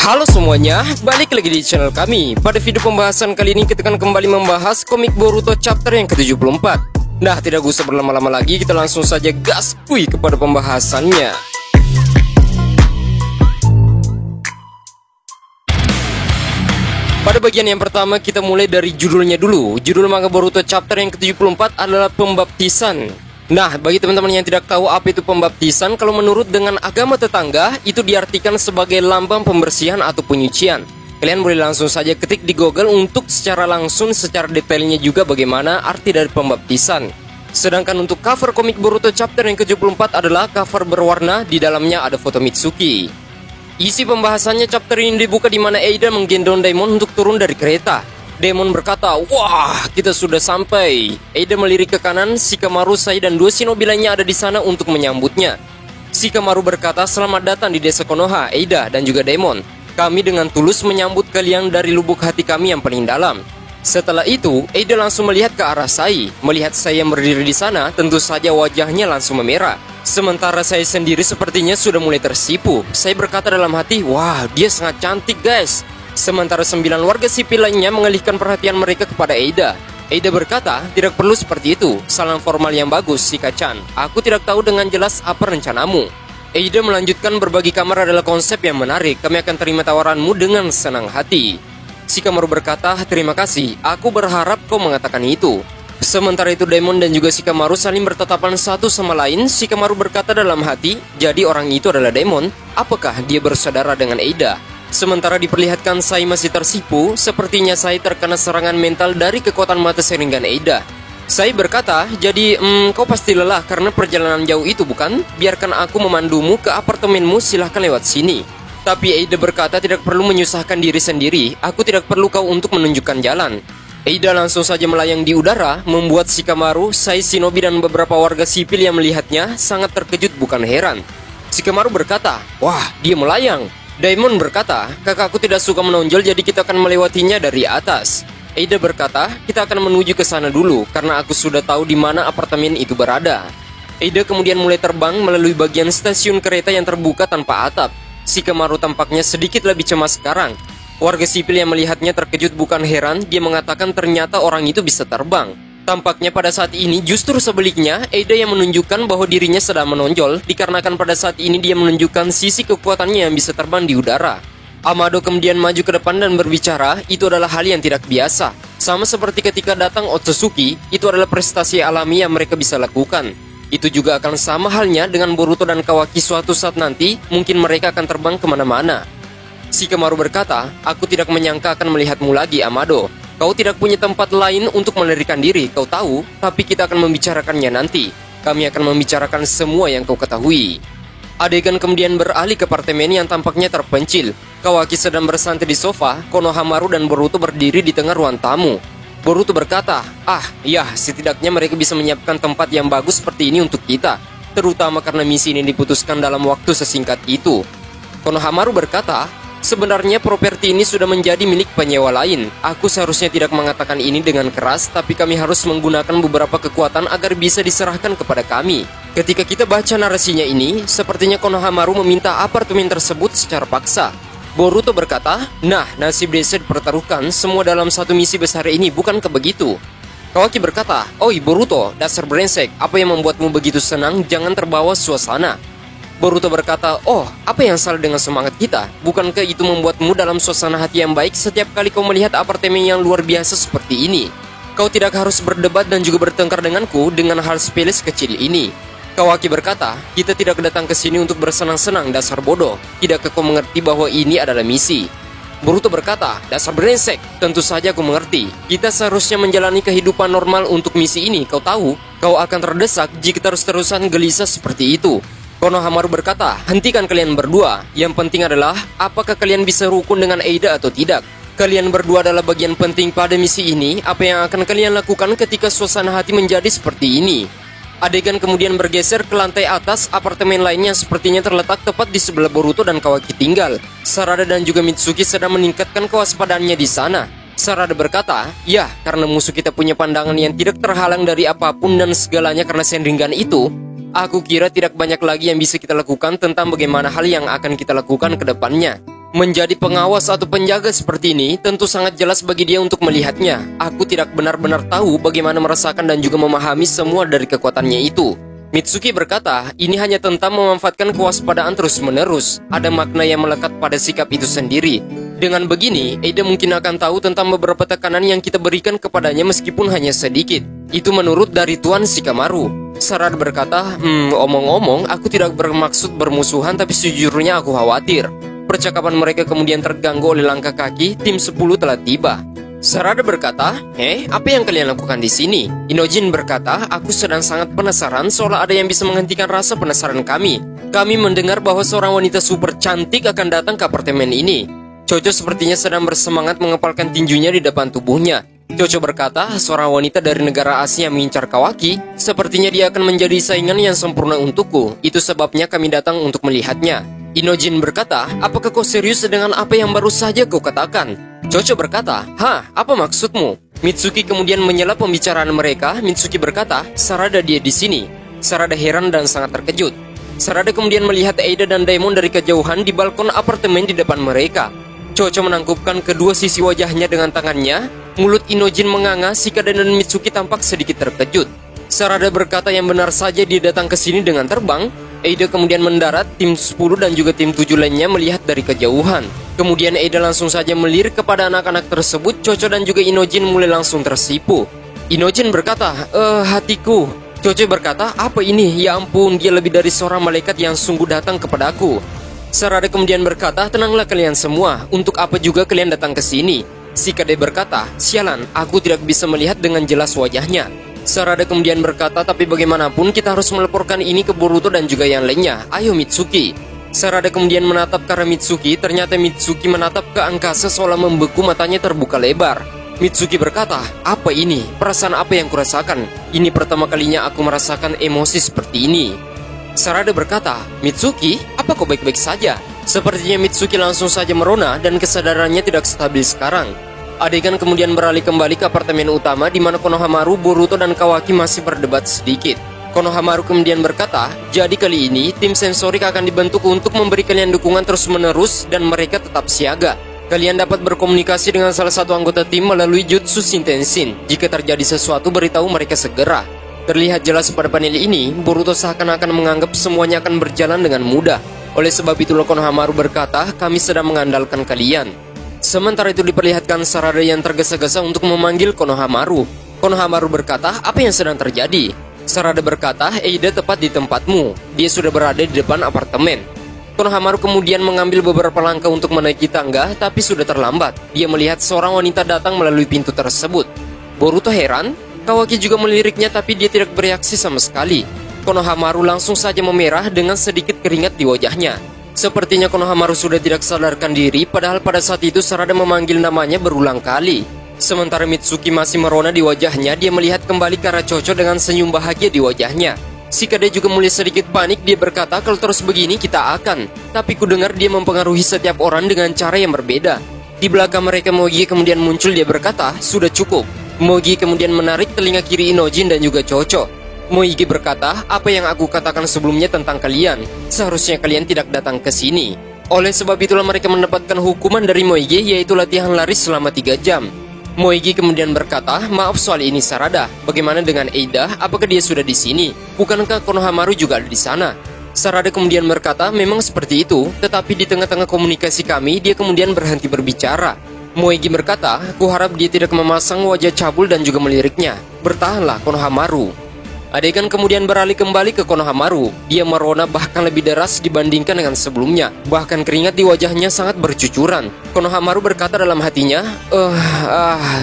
Halo semuanya, balik lagi di channel kami. Pada video pembahasan kali ini kita akan kembali membahas komik Boruto chapter yang ke-74. Nah, tidak usah berlama-lama lagi, kita langsung saja gaspui kepada pembahasannya. Pada bagian yang pertama kita mulai dari judulnya dulu. Judul manga Boruto chapter yang ke-74 adalah pembaptisan. Nah, bagi teman-teman yang tidak tahu apa itu pembaptisan, kalau menurut dengan agama tetangga, itu diartikan sebagai lambang pembersihan atau penyucian. Kalian boleh langsung saja ketik di Google untuk secara langsung, secara detailnya juga bagaimana arti dari pembaptisan. Sedangkan untuk cover komik Boruto chapter yang ke-74 adalah cover berwarna, di dalamnya ada foto Mitsuki. Isi pembahasannya chapter ini dibuka di mana Eida menggendong Daimon untuk turun dari kereta. Daimon berkata, "Wah, kita sudah sampai." Eida melirik ke kanan, Shikamaru, Sai, dan dua shinobi lainnya ada di sana untuk menyambutnya. Shikamaru berkata, "Selamat datang di desa Konoha, Eida dan juga Daimon. Kami dengan tulus menyambut kalian dari lubuk hati kami yang paling dalam." Setelah itu, Eida langsung melihat ke arah Sai. Melihat Sai yang berdiri di sana, tentu saja wajahnya langsung memerah. Sementara Sai sendiri sepertinya sudah mulai tersipu. Sai berkata dalam hati, "Wah, dia sangat cantik, guys." Sementara 9 warga sipil lainnya mengalihkan perhatian mereka kepada Eida. Eida berkata, "Tidak perlu seperti itu. Salam formal yang bagus, Shika-chan. Aku tidak tahu dengan jelas apa rencanamu." Eida melanjutkan, "Berbagi kamar adalah konsep yang menarik. Kami akan terima tawaranmu dengan senang hati." Shikamaru berkata, "Terima kasih. Aku berharap kau mengatakan itu." Sementara itu Daimon dan juga Shikamaru saling bertatapan satu sama lain. Shikamaru berkata dalam hati, "Jadi orang itu adalah Daimon? Apakah dia bersaudara dengan Eida?" Sementara diperlihatkan Sai masih tersipu, sepertinya Sai terkena serangan mental dari kekuatan mata Sharingan Eida. Sai berkata, "Jadi, kau pasti lelah karena perjalanan jauh itu, bukan? Biarkan aku memandumu ke apartemenmu, silahkan lewat sini." Tapi Eida berkata, "Tidak perlu menyusahkan diri sendiri, aku tidak perlu kau untuk menunjukkan jalan." Eida langsung saja melayang di udara, membuat Shikamaru, Sai, shinobi, dan beberapa warga sipil yang melihatnya sangat terkejut, bukan heran. Shikamaru berkata, "Wah, dia melayang." Daimon berkata, "Kakakku tidak suka menonjol, jadi kita akan melewatinya dari atas." Eida berkata, "Kita akan menuju ke sana dulu, karena aku sudah tahu di mana apartemen itu berada." Eida kemudian mulai terbang melalui bagian stasiun kereta yang terbuka tanpa atap. Shikamaru tampaknya sedikit lebih cemas sekarang. Warga sipil yang melihatnya terkejut, bukan heran. Dia mengatakan ternyata orang itu bisa terbang. Tampaknya pada saat ini justru sebaliknya, Eida yang menunjukkan bahwa dirinya sedang menonjol, dikarenakan pada saat ini dia menunjukkan sisi kekuatannya yang bisa terbang di udara. Amado kemudian maju ke depan dan berbicara, "Itu adalah hal yang tidak biasa. Sama seperti ketika datang Otsutsuki, itu adalah prestasi alami yang mereka bisa lakukan. Itu juga akan sama halnya dengan Boruto dan Kawaki suatu saat nanti, mungkin mereka akan terbang kemana-mana." Shikamaru berkata, "Aku tidak menyangka akan melihatmu lagi, Amado. Kau tidak punya tempat lain untuk melarikan diri, kau tahu, tapi kita akan membicarakannya nanti. Kami akan membicarakan semua yang kau ketahui." Adegan kemudian beralih ke apartemen yang tampaknya terpencil. Kawaki sedang bersantai di sofa, Konohamaru dan Boruto berdiri di tengah ruang tamu. Boruto berkata, ya, setidaknya mereka bisa menyiapkan tempat yang bagus seperti ini untuk kita, terutama karena misi ini diputuskan dalam waktu sesingkat itu." Konohamaru berkata, "Sebenarnya properti ini sudah menjadi milik penyewa lain. Aku seharusnya tidak mengatakan ini dengan keras, tapi kami harus menggunakan beberapa kekuatan agar bisa diserahkan kepada kami." Ketika kita baca narasinya ini, sepertinya Konohamaru meminta apartemen tersebut secara paksa. Boruto berkata, "Nah, nasib desa dipertaruhkan semua dalam satu misi besar ini, bukankah begitu?" Kawaki berkata, "Oi Boruto, dasar brengsek, apa yang membuatmu begitu senang? Jangan terbawa suasana." Boruto berkata, "Oh, apa yang salah dengan semangat kita? Bukankah itu membuatmu dalam suasana hati yang baik setiap kali kau melihat apartemen yang luar biasa seperti ini? Kau tidak harus berdebat dan juga bertengkar denganku dengan hal sepele sekecil ini." Kawaki berkata, "Kita tidak datang ke sini untuk bersenang-senang, dasar bodoh. Tidakkah kau mengerti bahwa ini adalah misi?" Boruto berkata, "Dasar brengsek, tentu saja aku mengerti. Kita seharusnya menjalani kehidupan normal untuk misi ini, kau tahu? Kau akan terdesak jika terus-terusan gelisah seperti itu." Konohamaru berkata, "Hentikan kalian berdua. Yang penting adalah, apakah kalian bisa rukun dengan Eida atau tidak? Kalian berdua adalah bagian penting pada misi ini. Apa yang akan kalian lakukan ketika suasana hati menjadi seperti ini?" Adegan kemudian bergeser ke lantai atas apartemen lainnya yang sepertinya terletak tepat di sebelah Boruto dan Kawaki tinggal. Sarada dan juga Mitsuki sedang meningkatkan kewaspadaannya di sana. Sarada berkata, "Ya, karena musuh kita punya pandangan yang tidak terhalang dari apapun dan segalanya karena Sharingan itu, aku kira tidak banyak lagi yang bisa kita lakukan tentang bagaimana hal yang akan kita lakukan ke depannya. Menjadi pengawas atau penjaga seperti ini tentu sangat jelas bagi dia untuk melihatnya. Aku tidak benar-benar tahu bagaimana merasakan dan juga memahami semua dari kekuatannya itu. Mitsuki berkata, ini hanya tentang memanfaatkan kewaspadaan terus-menerus. Ada makna yang melekat pada sikap itu sendiri. Dengan begini, Eida mungkin akan tahu tentang beberapa tekanan yang kita berikan kepadanya meskipun hanya sedikit. Itu menurut dari Tuan Shikamaru. Sarada berkata, omong-omong, aku tidak bermaksud bermusuhan tapi sejujurnya aku khawatir. Percakapan mereka kemudian terganggu oleh langkah kaki, tim 10 telah tiba. Sarada berkata, apa yang kalian lakukan di sini? Inojin berkata, aku sedang sangat penasaran seolah ada yang bisa menghentikan rasa penasaran kami. Kami mendengar bahwa seorang wanita super cantik akan datang ke apartemen ini. Chocho sepertinya sedang bersemangat mengepalkan tinjunya di depan tubuhnya. Chocho berkata, seorang wanita dari negara Asia yang mengincar Kawaki, sepertinya dia akan menjadi saingan yang sempurna untukku. Itu sebabnya kami datang untuk melihatnya. Inojin berkata, apakah kau serius dengan apa yang baru saja kau katakan? Chocho berkata, apa maksudmu? Mitsuki kemudian menyela pembicaraan mereka. Mitsuki berkata, Sarada dia di sini. Sarada heran dan sangat terkejut. Sarada kemudian melihat Eida dan Daimon dari kejauhan di balkon apartemen di depan mereka. Chocho menangkupkan kedua sisi wajahnya dengan tangannya. Mulut Inojin menganga, Shikada dan Mitsuki tampak sedikit terkejut. Sarada berkata yang benar saja dia datang ke sini dengan terbang. Eida kemudian mendarat, tim 10 dan juga tim 7 lainnya melihat dari kejauhan. Kemudian Eida langsung saja melirik kepada anak-anak tersebut. Chocho dan juga Inojin mulai langsung tersipu. Inojin berkata, hatiku. Chocho berkata, apa ini? Ya ampun, dia lebih dari seorang malaikat yang sungguh datang kepadaku. Sarada kemudian berkata, tenanglah kalian semua, untuk apa juga kalian datang ke sini? Shikada berkata, sialan, aku tidak bisa melihat dengan jelas wajahnya. Sarada kemudian berkata, tapi bagaimanapun kita harus melaporkan ini ke Boruto dan juga yang lainnya. Ayo Mitsuki. Sarada kemudian menatap ke arah Mitsuki. Ternyata Mitsuki menatap ke angkasa seolah membeku, matanya terbuka lebar. Mitsuki berkata, apa ini? Perasaan apa yang kurasakan? Ini pertama kalinya aku merasakan emosi seperti ini. Sarada berkata, Mitsuki, apa kau baik-baik saja? Sepertinya Mitsuki langsung saja merona dan kesadarannya tidak stabil sekarang. Adegan kemudian beralih kembali ke apartemen utama di mana Konohamaru, Boruto, dan Kawaki masih berdebat sedikit. Konohamaru kemudian berkata, jadi kali ini tim sensorik akan dibentuk untuk memberi kalian dukungan terus-menerus dan mereka tetap siaga. Kalian dapat berkomunikasi dengan salah satu anggota tim melalui Jutsu Shintensin. Jika terjadi sesuatu, beritahu mereka segera. Terlihat jelas pada panel ini, Boruto seakan-akan menganggap semuanya akan berjalan dengan mudah. Oleh sebab itulah Konohamaru berkata, kami sedang mengandalkan kalian. Sementara itu diperlihatkan Sarada yang tergesa-gesa untuk memanggil Konohamaru. Konohamaru berkata, apa yang sedang terjadi? Sarada berkata, Eida tepat di tempatmu. Dia sudah berada di depan apartemen. Konohamaru kemudian mengambil beberapa langkah untuk menaiki tangga, tapi sudah terlambat. Dia melihat seorang wanita datang melalui pintu tersebut. Boruto heran. Kawaki juga meliriknya, tapi dia tidak bereaksi sama sekali. Konohamaru langsung saja memerah dengan sedikit keringat di wajahnya. Sepertinya Konohamaru sudah tidak sadarkan diri, padahal pada saat itu Sarada memanggil namanya berulang kali. Sementara Mitsuki masih merona di wajahnya, dia melihat kembali ke arah Chocho dengan senyum bahagia di wajahnya. Shikada juga mulai sedikit panik, dia berkata kalau terus begini kita akan. Tapi ku dengar dia mempengaruhi setiap orang dengan cara yang berbeda. Di belakang mereka Mogi kemudian muncul, dia berkata, sudah cukup. Mogi kemudian menarik telinga kiri Inojin dan juga Chocho. Moigi berkata, apa yang aku katakan sebelumnya tentang kalian? Seharusnya kalian tidak datang ke sini. Oleh sebab itulah mereka mendapatkan hukuman dari Moigi, yaitu latihan lari selama 3 jam. Moigi kemudian berkata, maaf soal ini Sarada. Bagaimana dengan Eida? Apakah dia sudah di sini? Bukankah Konohamaru juga ada di sana? Sarada kemudian berkata, memang seperti itu. Tetapi di tengah-tengah komunikasi kami, dia kemudian berhenti berbicara. Moigi berkata, kuharap dia tidak memasang wajah cabul dan juga meliriknya. Bertahanlah Konohamaru. Adegan kemudian beralih kembali ke Konohamaru. Dia merona bahkan lebih deras dibandingkan dengan sebelumnya. Bahkan keringat di wajahnya sangat bercucuran. Konohamaru berkata dalam hatinya,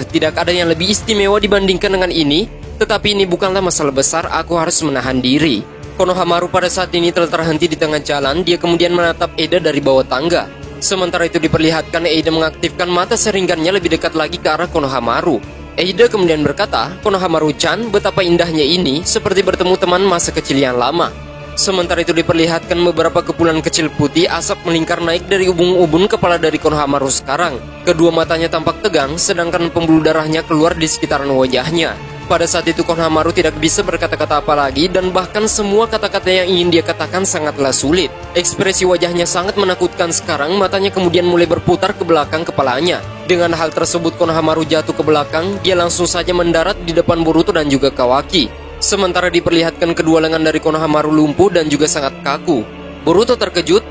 tidak ada yang lebih istimewa dibandingkan dengan ini. Tetapi ini bukanlah masalah besar, aku harus menahan diri. Konohamaru pada saat ini telah terhenti di tengah jalan. Dia kemudian menatap Eida dari bawah tangga. Sementara itu diperlihatkan Eida mengaktifkan mata seringgannya lebih dekat lagi ke arah Konohamaru. Eida kemudian berkata, Konohamaru-chan, betapa indahnya ini, seperti bertemu teman masa kecil yang lama. Sementara itu diperlihatkan beberapa kepulan kecil putih asap melingkar naik dari ubun-ubun kepala dari Konohamaru sekarang. Kedua matanya tampak tegang, sedangkan pembuluh darahnya keluar di sekitaran wajahnya. Pada saat itu Konohamaru tidak bisa berkata-kata apa lagi dan bahkan semua kata-kata yang ingin dia katakan sangatlah sulit. Ekspresi wajahnya sangat menakutkan sekarang, matanya kemudian mulai berputar ke belakang kepalanya. Dengan hal tersebut Konohamaru jatuh ke belakang, dia langsung saja mendarat di depan Boruto dan juga Kawaki. Sementara diperlihatkan kedua lengan dari Konohamaru lumpuh dan juga sangat kaku. Boruto terkejut,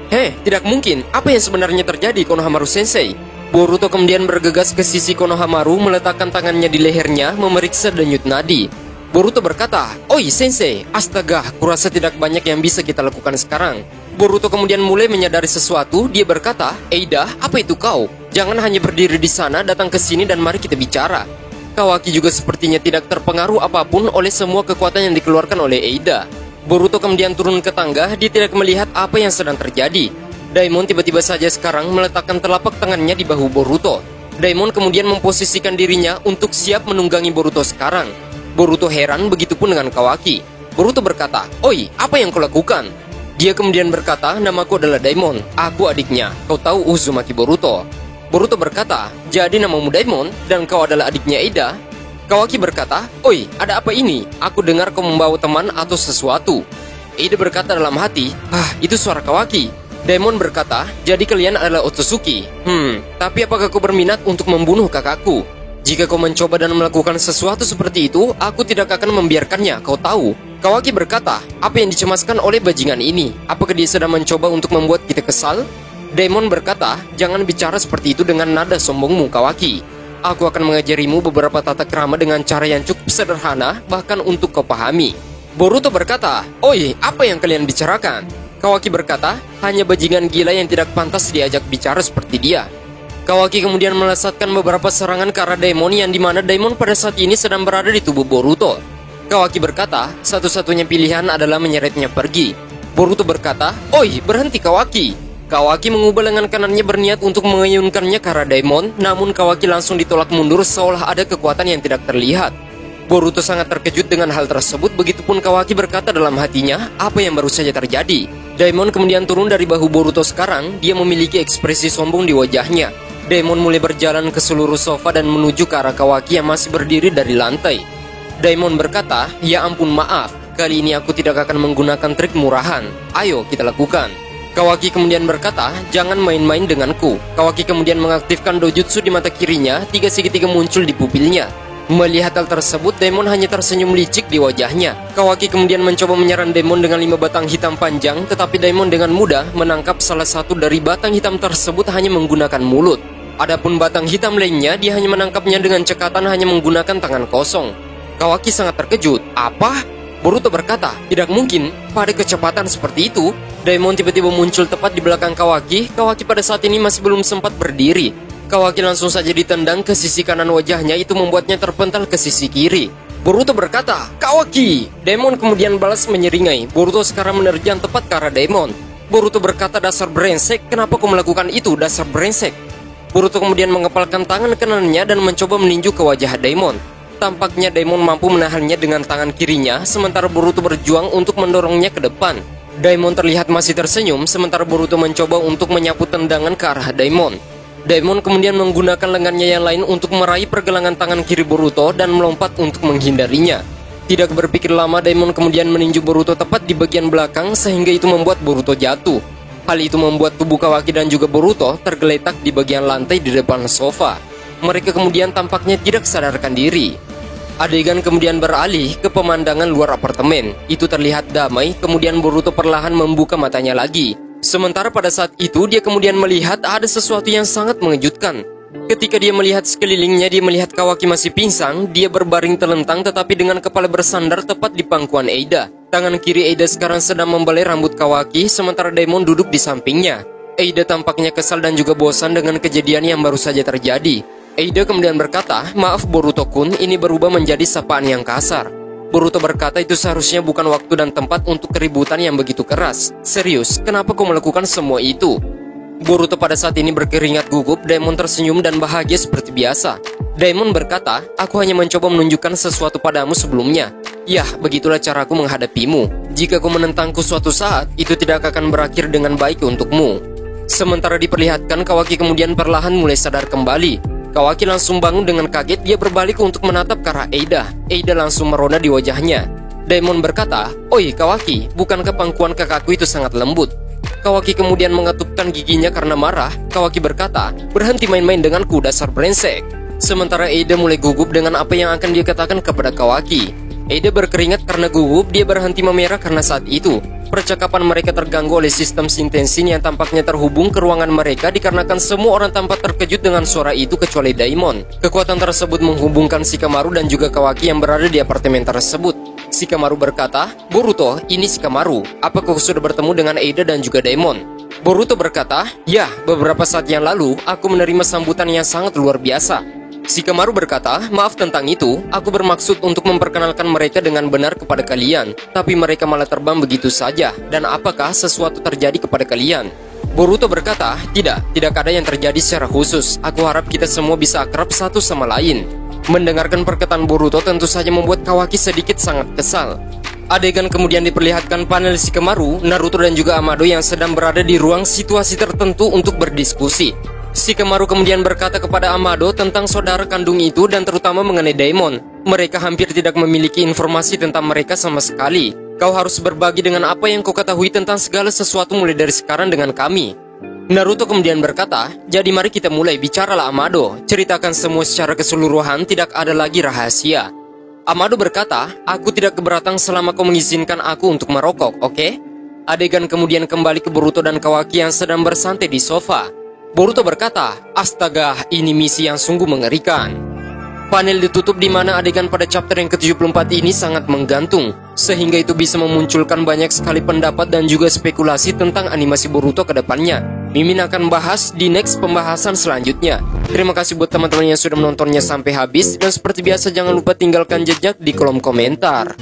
tidak mungkin, apa yang sebenarnya terjadi Konohamaru Sensei? Boruto kemudian bergegas ke sisi Konohamaru, meletakkan tangannya di lehernya, memeriksa denyut nadi. Boruto berkata, "Oi Sensei, astaga, kurasa tidak banyak yang bisa kita lakukan sekarang." Boruto kemudian mulai menyadari sesuatu, dia berkata, "Eida, apa itu kau? Jangan hanya berdiri di sana, datang ke sini dan mari kita bicara." Kawaki juga sepertinya tidak terpengaruh apapun oleh semua kekuatan yang dikeluarkan oleh Eida. Boruto kemudian turun ke tangga, dia tidak melihat apa yang sedang terjadi. Daimon tiba-tiba saja sekarang meletakkan telapak tangannya di bahu Boruto. Daimon kemudian memposisikan dirinya untuk siap menunggangi Boruto sekarang. Boruto heran, begitupun dengan Kawaki. Boruto berkata, "Oi, apa yang kau lakukan?" Dia kemudian berkata, "Namaku adalah Daimon, aku adiknya, kau tahu Uzumaki Boruto." Boruto berkata, "Jadi namamu Daimon dan kau adalah adiknya Eida?" Kawaki berkata, "Oi, ada apa ini? Aku dengar kau membawa teman atau sesuatu." Eida berkata dalam hati, itu suara Kawaki." Daimon berkata, "Jadi kalian adalah Otsutsuki. Tapi apakah kau berminat untuk membunuh kakakku? Jika kau mencoba dan melakukan sesuatu seperti itu, aku tidak akan membiarkannya, kau tahu." Kawaki berkata, "Apa yang dicemaskan oleh bajingan ini? Apakah dia sedang mencoba untuk membuat kita kesal?" Daimon berkata, "Jangan bicara seperti itu dengan nada sombongmu, Kawaki. Aku akan mengajarimu beberapa tata krama dengan cara yang cukup sederhana, bahkan untuk kau pahami." Boruto berkata, "Oi, apa yang kalian bicarakan?" Kawaki berkata, "Hanya bajingan gila yang tidak pantas diajak bicara seperti dia." Kawaki kemudian melesatkan beberapa serangan ke arah Daimon, yang dimana Daimon pada saat ini sedang berada di tubuh Boruto. Kawaki berkata, satu-satunya pilihan adalah menyeretnya pergi. Boruto berkata, "Oi, berhenti Kawaki." Kawaki mengubah lengan kanannya berniat untuk mengayunkannya ke arah Daimon, namun Kawaki langsung ditolak mundur seolah ada kekuatan yang tidak terlihat. Boruto sangat terkejut dengan hal tersebut, begitupun Kawaki berkata dalam hatinya, apa yang baru saja terjadi? Daimon kemudian turun dari bahu Boruto sekarang, dia memiliki ekspresi sombong di wajahnya. Daimon mulai berjalan ke seluruh sofa dan menuju ke arah Kawaki yang masih berdiri dari lantai. Daimon berkata, "Ya ampun maaf, kali ini aku tidak akan menggunakan trik murahan. Ayo kita lakukan." Kawaki kemudian berkata, "Jangan main-main denganku." Kawaki kemudian mengaktifkan dojutsu di mata kirinya, tiga segitiga muncul di pupilnya. Melihat hal tersebut, Daimon hanya tersenyum licik di wajahnya. Kawaki kemudian mencoba menyerang Daimon dengan 5 batang hitam panjang, tetapi Daimon dengan mudah menangkap salah satu dari batang hitam tersebut hanya menggunakan mulut. Adapun batang hitam lainnya, dia hanya menangkapnya dengan cekatan hanya menggunakan tangan kosong. Kawaki sangat terkejut. "Apa?" Boruto berkata, "Tidak mungkin, pada kecepatan seperti itu." Daimon tiba-tiba muncul tepat di belakang Kawaki. Kawaki pada saat ini masih belum sempat berdiri. Kawaki langsung saja ditendang ke sisi kanan wajahnya, itu membuatnya terpental ke sisi kiri. Boruto berkata, "Kawaki!" Daimon kemudian balas menyeringai. Boruto sekarang menerjang tepat ke arah Daimon. Boruto berkata, "Dasar brengsek, kenapa kau melakukan itu, dasar brengsek?" Boruto kemudian mengepalkan tangan kanannya dan mencoba meninju ke wajah Daimon. Tampaknya Daimon mampu menahannya dengan tangan kirinya, sementara Boruto berjuang untuk mendorongnya ke depan. Daimon terlihat masih tersenyum, sementara Boruto mencoba untuk menyapu tendangan ke arah Daimon. Daimon kemudian menggunakan lengannya yang lain untuk meraih pergelangan tangan kiri Boruto dan melompat untuk menghindarinya. Tidak berpikir lama, Daimon kemudian meninju Boruto tepat di bagian belakang sehingga itu membuat Boruto jatuh. Hal itu membuat tubuh Kawaki dan juga Boruto tergeletak di bagian lantai di depan sofa. Mereka kemudian tampaknya tidak sadarkan diri. Adegan kemudian beralih ke pemandangan luar apartemen. Itu terlihat damai, kemudian Boruto perlahan membuka matanya lagi. Sementara pada saat itu dia kemudian melihat ada sesuatu yang sangat mengejutkan. Ketika dia melihat sekelilingnya, dia melihat Kawaki masih pingsan. Dia berbaring telentang tetapi dengan kepala bersandar tepat di pangkuan Eida. Tangan kiri Eida sekarang sedang membalai rambut Kawaki, sementara Daimon duduk di sampingnya. Eida tampaknya kesal dan juga bosan dengan kejadian yang baru saja terjadi. Eida kemudian berkata, "Maaf Boruto-kun, ini berubah menjadi sapaan yang kasar." Boruto berkata, "Itu seharusnya bukan waktu dan tempat untuk keributan yang begitu keras. Serius, kenapa kau melakukan semua itu?" Boruto pada saat ini berkeringat gugup. Daimon tersenyum dan bahagia seperti biasa. Daimon berkata, "Aku hanya mencoba menunjukkan sesuatu padamu sebelumnya. Yah, begitulah caraku menghadapimu. Jika kau menentangku suatu saat, itu tidak akan berakhir dengan baik untukmu." Sementara diperlihatkan, Kawaki kemudian perlahan mulai sadar kembali. Kawaki langsung bangun dengan kaget, dia berbalik untuk menatap ke arah Eida. Eida langsung merona di wajahnya. Daemon berkata, "Oi Kawaki, bukankah pangkuan kakakku itu sangat lembut?" Kawaki kemudian mengetupkan giginya karena marah. Kawaki berkata, "Berhenti main-main denganku, dasar brengsek." Sementara Eida mulai gugup dengan apa yang akan dia katakan kepada Kawaki. Eida berkeringat karena gugup, dia berhenti memerah karena saat itu percakapan mereka terganggu oleh sistem sintensin yang tampaknya terhubung ke ruangan mereka dikarenakan semua orang tampak terkejut dengan suara itu kecuali Daemon. Kekuatan tersebut menghubungkan Shikamaru dan juga Kawaki yang berada di apartemen tersebut. Shikamaru berkata, "Boruto, ini Shikamaru. Apakah kau sudah bertemu dengan Eida dan juga Daemon?" Boruto berkata, "Ya, beberapa saat yang lalu aku menerima sambutan yang sangat luar biasa." Shikamaru berkata, "Maaf tentang itu, aku bermaksud untuk memperkenalkan mereka dengan benar kepada kalian, tapi mereka malah terbang begitu saja. Dan apakah sesuatu terjadi kepada kalian?" Boruto berkata, tidak ada yang terjadi secara khusus. Aku harap kita semua bisa akrab satu sama lain." Mendengarkan perkataan Boruto tentu saja membuat Kawaki sedikit sangat kesal. Adegan kemudian diperlihatkan panel Shikamaru, Naruto dan juga Amado yang sedang berada di ruang situasi tertentu untuk berdiskusi. Shikamaru kemudian berkata kepada Amado tentang saudara kandung itu dan terutama mengenai Daemon. Mereka hampir tidak memiliki informasi tentang mereka sama sekali. Kau harus berbagi dengan apa yang kau ketahui tentang segala sesuatu mulai dari sekarang dengan kami. Naruto kemudian berkata, "Jadi mari kita mulai, bicaralah Amado. Ceritakan semua secara keseluruhan, tidak ada lagi rahasia." Amado berkata, "Aku tidak keberatan selama kau mengizinkan aku untuk merokok, oke?" Adegan kemudian kembali ke Boruto dan Kawaki yang sedang bersantai di sofa. Boruto berkata, "Astaga, ini misi yang sungguh mengerikan." Panel ditutup di mana adegan pada chapter yang ke-74 ini sangat menggantung, sehingga itu bisa memunculkan banyak sekali pendapat dan juga spekulasi tentang animasi Boruto ke depannya. Mimin akan bahas di next pembahasan selanjutnya. Terima kasih buat teman-teman yang sudah menontonnya sampai habis, dan seperti biasa jangan lupa tinggalkan jejak di kolom komentar.